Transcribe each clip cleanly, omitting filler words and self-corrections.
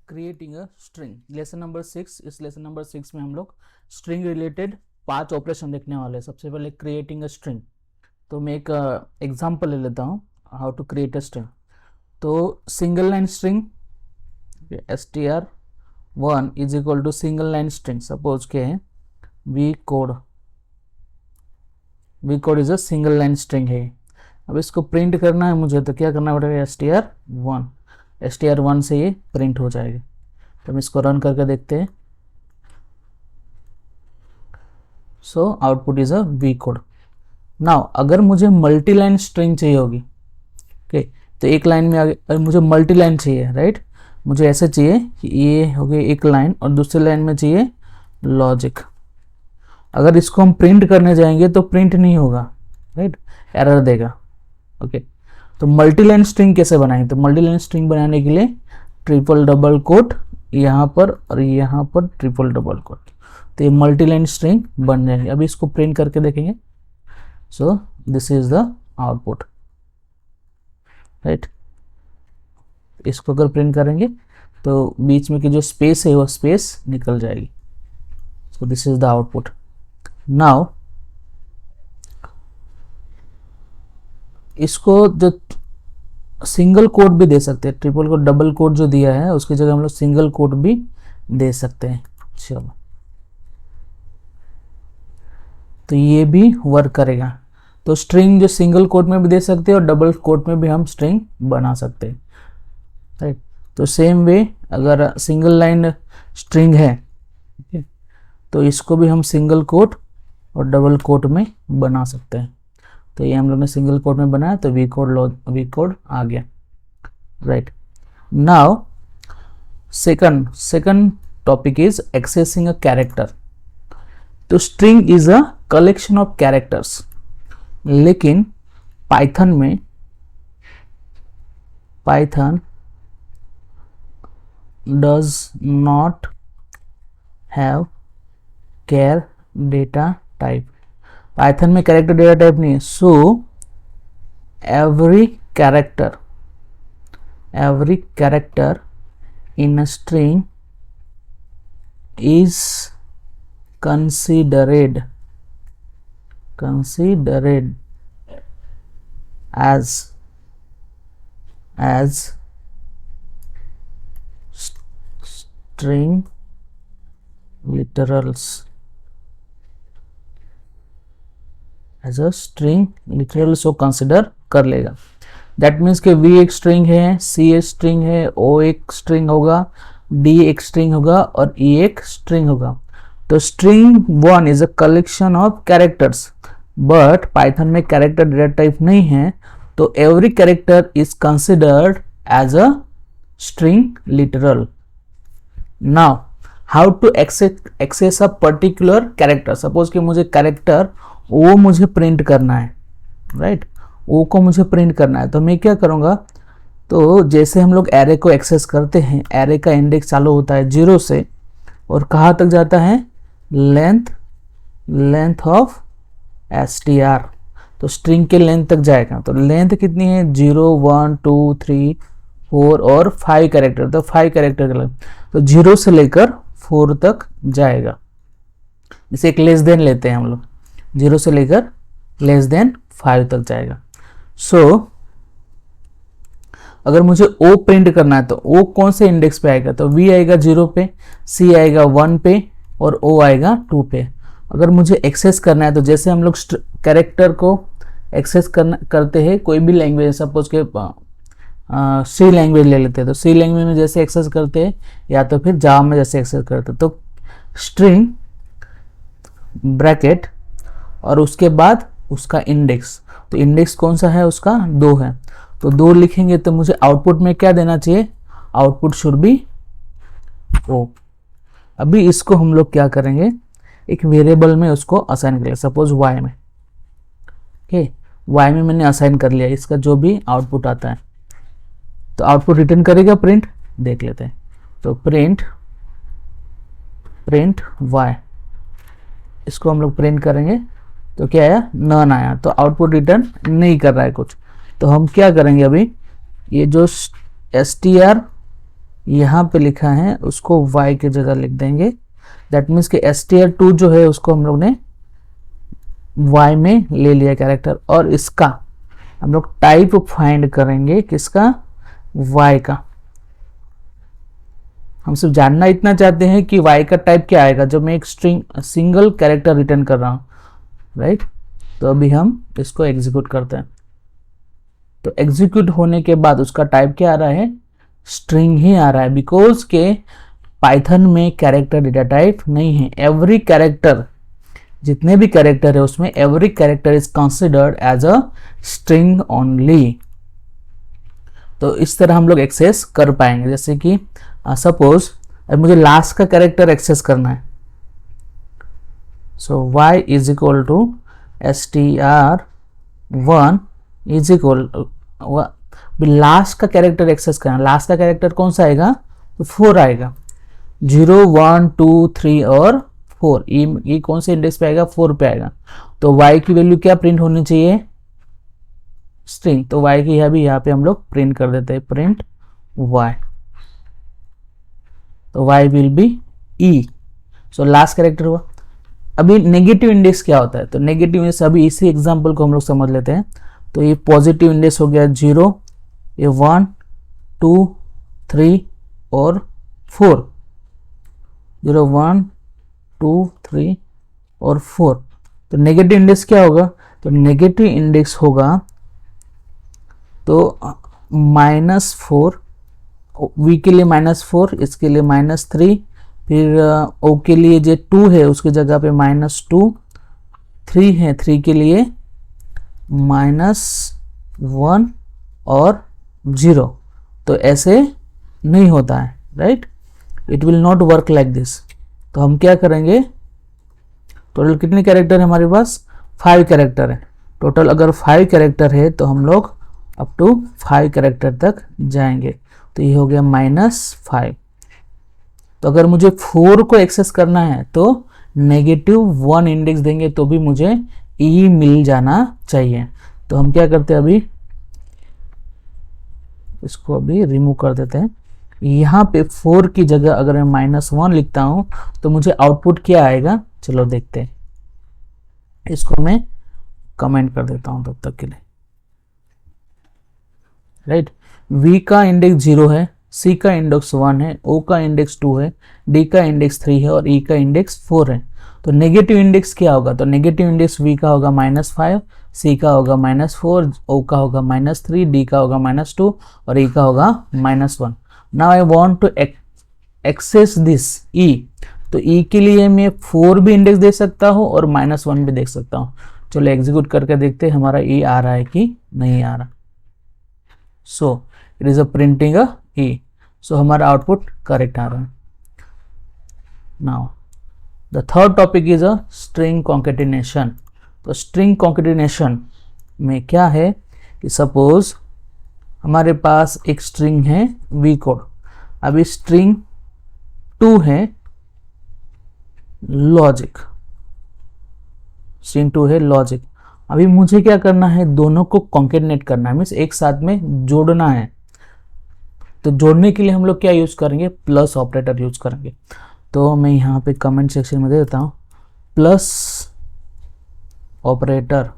Creating a string, lesson number 6। इस lesson number 6 में हम लोग स्ट्रिंग रिलेटेड 5 ऑपरेशन देखने वाले हैं। सबसे पहले क्रिएटिंग अ स्ट्रिंग, तो मैं एक एग्जांपल ले लेता हूँ how to create a string. तो single line string str1 is equal to single line string. Suppose के we code is a single line string है। अब इसको प्रिंट करना है मुझे, तो क्या करना पड़ेगा, str1 से ये प्रिंट हो जाएगा। तो हम इसको रन करके देखते हैं। So output is a V code. Now अगर मुझे मल्टी लाइन स्ट्रिंग चाहिए होगी, ओके, तो एक लाइन में अगर मुझे मल्टी लाइन चाहिए, राइट, मुझे ऐसे चाहिए कि ये हो गई एक लाइन और दूसरी लाइन में चाहिए लॉजिक। अगर इसको हम प्रिंट करने जाएंगे तो प्रिंट नहीं होगा, राइट, एरर देगा। ओके, तो मल्टी लाइन स्ट्रिंग कैसे बनाएंगे? तो मल्टी लाइन स्ट्रिंग बनाने के लिए ट्रिपल डबल कोट यहाँ पर और यहाँ पर ट्रिपल डबल कोट, तो ये मल्टी लाइन स्ट्रिंग बन जाएंगे। अभी इसको प्रिंट करके देखेंगे। So this is the output, right. इसको अगर प्रिंट करेंगे तो बीच में की जो स्पेस है वो स्पेस निकल जाएगी। So this is the output. Now इसको जो सिंगल कोट भी दे सकते हैं, ट्रिपल कोट डबल कोट जो दिया है उसकी जगह हम लोग सिंगल कोट भी दे सकते हैं। चलो, तो ये भी वर्क करेगा। तो स्ट्रिंग जो सिंगल कोट में भी दे सकते हैं और डबल कोट में भी हम स्ट्रिंग बना सकते हैं, राइट। तो सेम वे अगर सिंगल लाइन स्ट्रिंग है, तो इसको भी हम सिंगल कोट और डबल कोट में बना सकते हैं। तो ये हम लोग ने सिंगल कोट में बनाया, तो वी कोड आ गया, right. Now second topic is accessing a character. तो string is a collection of characters, लेकिन Python does not have char data type. Python में कैरेक्टर डेटा टाइप नहीं है। So every character in a string is considered as string literals, as a string literal so consider कर लेगा। That means कि we एक string है, see एक string है, ओ एक स्ट्रिंग होगा, डी एक स्ट्रिंग होगा और ई एक स्ट्रिंग होगा। तो string 1 is a collection of characters, but Python में कैरेक्टर डेटा टाइप नहीं है, तो every character is considered as a string literal. Now how to access a particular character. Suppose कि मुझे कैरेक्टर ओ मुझे प्रिंट करना है, राइट, ओ को मुझे प्रिंट करना है। तो मैं क्या करूँगा, तो जैसे हम लोग एरे को एक्सेस करते हैं, एरे का इंडेक्स चालू होता है 0 से और कहाँ तक जाता है, लेंथ ऑफ str। तो स्ट्रिंग के लेंथ तक जाएगा। तो लेंथ कितनी है, 0 1 2 3 4 और 5 कैरेक्टर, तो 5 कैरेक्टर का, तो 0 से लेकर 4 तक जाएगा। जैसे एक लेस देन लेते हैं हम लोग, 0 से लेकर लेस देन 5 तक जाएगा। सो अगर मुझे ओ प्रिंट करना है तो ओ कौन से इंडेक्स पे आएगा, तो वी आएगा 0 पे, सी आएगा 1 पे और ओ आएगा 2 पे। अगर मुझे एक्सेस करना है तो जैसे हम लोग कैरेक्टर को एक्सेस करते हैं कोई भी लैंग्वेज, सपोज के सी लैंग्वेज ले लेते हैं, तो सी लैंग्वेज में जैसे एक्सेस करते हैं या तो फिर जावा में जैसे एक्सेस करते हैं, तो स्ट्रिंग ब्रैकेट और उसके बाद उसका इंडेक्स। तो इंडेक्स कौन सा है, उसका 2 है, तो 2 लिखेंगे तो मुझे आउटपुट में क्या देना चाहिए, आउटपुट शुड बी ओ। अभी इसको हम लोग क्या करेंगे, एक वेरिएबल में उसको असाइन करेंगे, सपोज y में, ओके, y में मैंने असाइन कर लिया इसका जो भी आउटपुट आता है। तो आउटपुट रिटर्न करेगा प्रिंट, देख लेते हैं। तो प्रिंट y, इसको हम लोग प्रिंट करेंगे तो क्या आया, नन आया, तो आउटपुट रिटर्न नहीं कर रहा है कुछ। तो हम क्या करेंगे, अभी ये जो str यहाँ पे लिखा है उसको y की जगह लिख देंगे। दैट मीन्स कि str2 जो है उसको हम लोग ने y में ले लिया कैरेक्टर, और इसका हम लोग टाइप फाइंड करेंगे, किसका, y का। हम सिर्फ जानना इतना चाहते हैं कि y का टाइप क्या आएगा जब मैं एक स्ट्रिंग सिंगल कैरेक्टर रिटर्न कर रहा हूँ, राइट। तो अभी हम इसको एग्जीक्यूट करते हैं। तो एग्जीक्यूट होने के बाद उसका टाइप क्या आ रहा है, स्ट्रिंग ही आ रहा है, बिकॉज के पाइथन में कैरेक्टर डेटा टाइप नहीं है। एवरी कैरेक्टर, जितने भी कैरेक्टर है उसमें every character is considered as a string only. तो इस तरह हम लोग एक्सेस कर पाएंगे। जैसे कि सपोज अब मुझे लास्ट का कैरेक्टर एक्सेस करना है, so y is equal to str1 is equal, last का कैरेक्टर एक्सेस करना। लास्ट का कैरेक्टर कौन सा आएगा, तो 4 आएगा। 0 1 2 3 और 4, ये कौन से इंडेक्स पे आएगा, 4 पे आएगा। तो y की वैल्यू क्या प्रिंट होनी चाहिए, स्ट्रिंग। तो y की यहाँ पे हम लोग प्रिंट कर देते हैं, प्रिंट y। तो y will be e। So last character हुआ। अभी नेगेटिव इंडेक्स क्या होता है, तो नेगेटिव इंडेक्स, अभी इसी एग्जांपल को हम लोग समझ लेते हैं। तो ये पॉजिटिव इंडेक्स हो गया 0, ये 1 2 3 और 4, 0 1 2 3 और 4। तो नेगेटिव इंडेक्स क्या होगा, तो नेगेटिव इंडेक्स होगा तो -4, v के लिए -4, इसके लिए -3, फिर o के लिए जो 2 है उसकी जगह पे -2, 3 है, 3 के लिए -1 और 0। तो ऐसे नहीं होता है, right, it will not work like this. तो हम क्या करेंगे, टोटल कितने कैरेक्टर है हमारे पास, 5 कैरेक्टर है टोटल। अगर 5 कैरेक्टर है तो हम लोग अप टू 5 कैरेक्टर तक जाएंगे। तो ये हो गया -5। तो अगर मुझे 4 को एक्सेस करना है तो -1 इंडेक्स देंगे तो भी मुझे ई मिल जाना चाहिए। तो हम क्या करते हैं, अभी इसको अभी रिमूव कर देते हैं। यहाँ पे 4 की जगह अगर मैं -1 लिखता हूं तो मुझे आउटपुट क्या आएगा, चलो देखते हैं। इसको मैं कमेंट कर देता हूं तब तक के लिए, राइट। v का इंडेक्स 0 है, c का इंडेक्स 1 है, o का इंडेक्स 2 है, d का इंडेक्स 3 है और e का इंडेक्स 4 है। तो नेगेटिव इंडेक्स क्या होगा, तो नेगेटिव इंडेक्स v का होगा -5, c का होगा -4, o का होगा -3, d का होगा -2 और e का होगा -1। Now I want to access this e। तो e के लिए मैं 4 भी इंडेक्स दे सकता हूँ और -1 भी देख सकता हूँ। चलो एग्जीक्यूट करके देखते हैं हमारा e आ रहा है कि नहीं आ रहा। So it is a printing a e। सो हमारा आउटपुट करेक्ट आ रहा है। Now the third topic is a string concatenation. तो स्ट्रिंग कॉन्केटिनेशन में क्या है कि सपोज हमारे पास एक स्ट्रिंग है वी कोड, अभी स्ट्रिंग 2 है लॉजिक, स्ट्रिंग 2 है लॉजिक। अभी मुझे क्या करना है, दोनों को कॉन्केटिनेट करना है, मीन्स एक साथ में जोड़ना है। तो जोड़ने के लिए हम लोग क्या यूज करेंगे, प्लस ऑपरेटर यूज करेंगे। तो मैं यहाँ पे कमेंट सेक्शन में दे देता हूँ, plus operator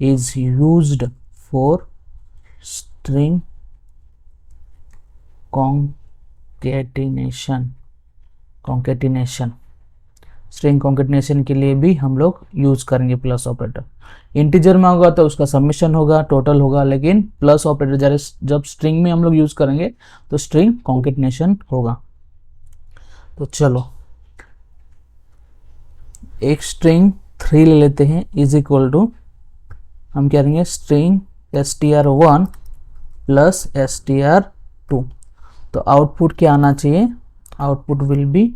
is used for string concatenation. String concatenation के लिए भी हम लोग यूज करेंगे प्लस ऑपरेटर। इंटीजर में होगा तो उसका समेशन होगा, टोटल होगा, लेकिन प्लस ऑपरेटर जब स्ट्रिंग में हम लोग यूज करेंगे तो स्ट्रिंग कॉन्केटिनेशन होगा। तो चलो एक स्ट्रिंग 3 ले लेते हैं, इज इक्वल टू हम क्या करेंगे, स्ट्रिंग str1 प्लस str2। तो आउटपुट क्या आना चाहिए, आउटपुट विल बी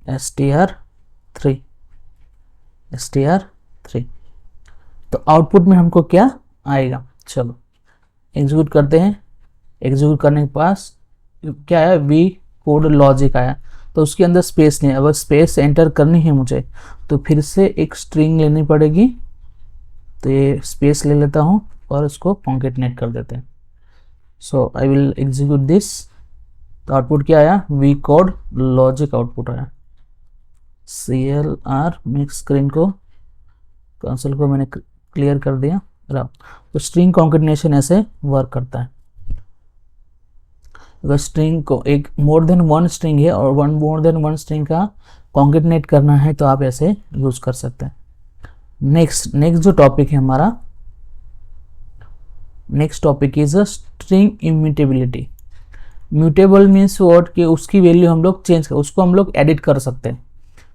str3। तो आउटपुट में हमको क्या आएगा, चलो एग्जीक्यूट करते हैं। एग्जीक्यूट करने के पास क्या है, वी कोड लॉजिक आया, तो उसके अंदर स्पेस नहीं है। अगर स्पेस एंटर करनी है मुझे तो फिर से एक स्ट्रिंग लेनी पड़ेगी। तो ये स्पेस ले लेता हूँ और इसको कॉन्केटिनेट कर देते हैं। सो आई विल एग्जीक्यूट दिस तो आउटपुट क्या आया, वी कोड लॉजिक आउटपुट आया। CLR में स्क्रीन को कंसोल को मैंने क्लियर कर दिया। तो स्ट्रिंग कॉन्केटिनेशन ऐसे वर्क करता है। अगर स्ट्रिंग को एक मोर देन वन स्ट्रिंग है और मोर देन वन स्ट्रिंग का कॉन्केटिनेट करना है तो आप ऐसे यूज कर सकते हैं। नेक्स्ट जो टॉपिक है हमारा, next topic is a string immutability. Mutable means what, कि उसकी वैल्यू हम लोग चेंज कर, उसको हम लोग एडिट कर सकते हैं।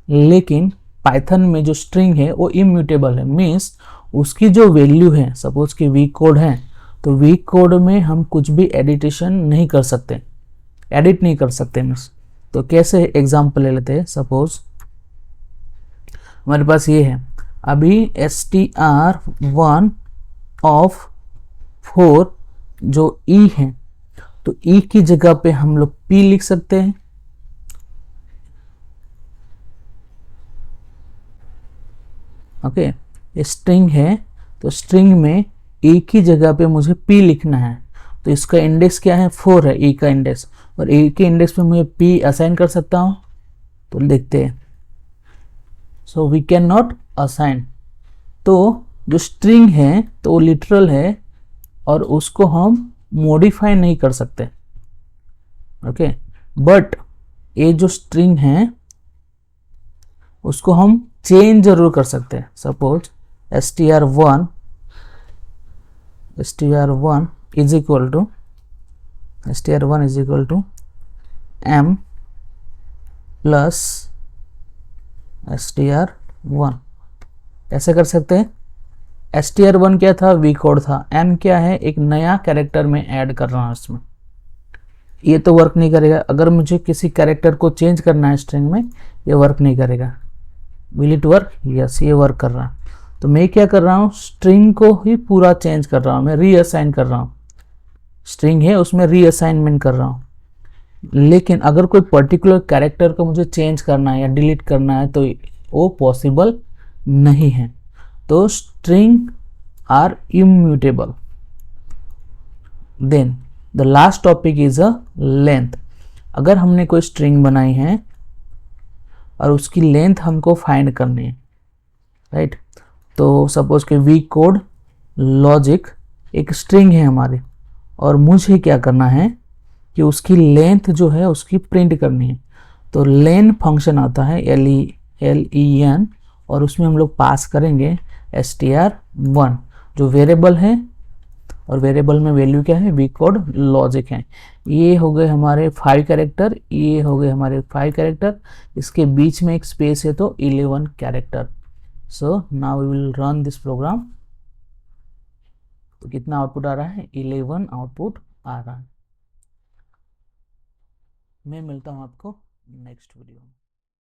लेकिन पाइथन में जो स्ट्रिंग है वो इम्यूटेबल है, मीन्स उसकी जो वैल्यू है, सपोज कि वीक कोड है तो वीक कोड में हम कुछ भी एडिटेशन नहीं कर सकते, एडिट नहीं कर सकते मीन्स। तो कैसे एग्जांपल ले लेते हैं, सपोज हमारे पास ये है अभी str1 ऑफ 4 जो ई है, तो ई की जगह पे हम लोग p लिख सकते हैं। ओके, स्ट्रिंग है तो स्ट्रिंग में ए की जगह पे मुझे p लिखना है, तो इसका इंडेक्स क्या है, 4 है, ए का इंडेक्स, और ए के इंडेक्स पे मुझे p असाइन कर सकता हूं। तो देखते हैं, so we can not assign. तो जो स्ट्रिंग है तो वो लिटरल है और उसको हम मॉडिफाई नहीं कर सकते। ओके, बट ये जो स्ट्रिंग है उसको हम चेंज जरूर कर सकते हैं। Suppose str1 is equal to m plus str1, ऐसे कर सकते हैं। str1 क्या था, वी कोड था, m क्या है, एक नया कैरेक्टर में ऐड कर रहा हूं इसमें। ये तो वर्क नहीं करेगा। अगर मुझे किसी कैरेक्टर को चेंज करना है स्ट्रिंग में, ये वर्क नहीं करेगा। विल इट वर्क, यस, ये वर्क कर रहा है। तो मैं क्या कर रहा हूँ, स्ट्रिंग को ही पूरा चेंज कर रहा हूँ, मैं रीअसाइन कर रहा हूँ। स्ट्रिंग है उसमें रीअसाइनमेंट कर रहा हूँ। लेकिन अगर कोई पर्टिकुलर कैरेक्टर को मुझे चेंज करना है या डिलीट करना है तो वो पॉसिबल नहीं है। तो string are immutable. Then the last topic is a length. अगर हमने कोई स्ट्रिंग बनाई है और उसकी लेंथ हमको फाइंड करनी है, राइट। तो सपोज कि वी कोड लॉजिक एक स्ट्रिंग है हमारी, और मुझे क्या करना है कि उसकी लेंथ जो है उसकी प्रिंट करनी है। तो लेन फंक्शन आता है len, और उसमें हम लोग पास करेंगे str1 जो वेरिएबल है, और वेरिएबल में वैल्यू क्या है, वी कोड लॉजिक है। ये हो गए हमारे 5 कैरेक्टर, ये हो गए हमारे 5 कैरेक्टर, इसके बीच में एक स्पेस है तो 11 character. So now we will run this program. तो कितना आउटपुट आ रहा है, 11 आउटपुट आ रहा है। मैं मिलता हूँ आपको नेक्स्ट वीडियो में।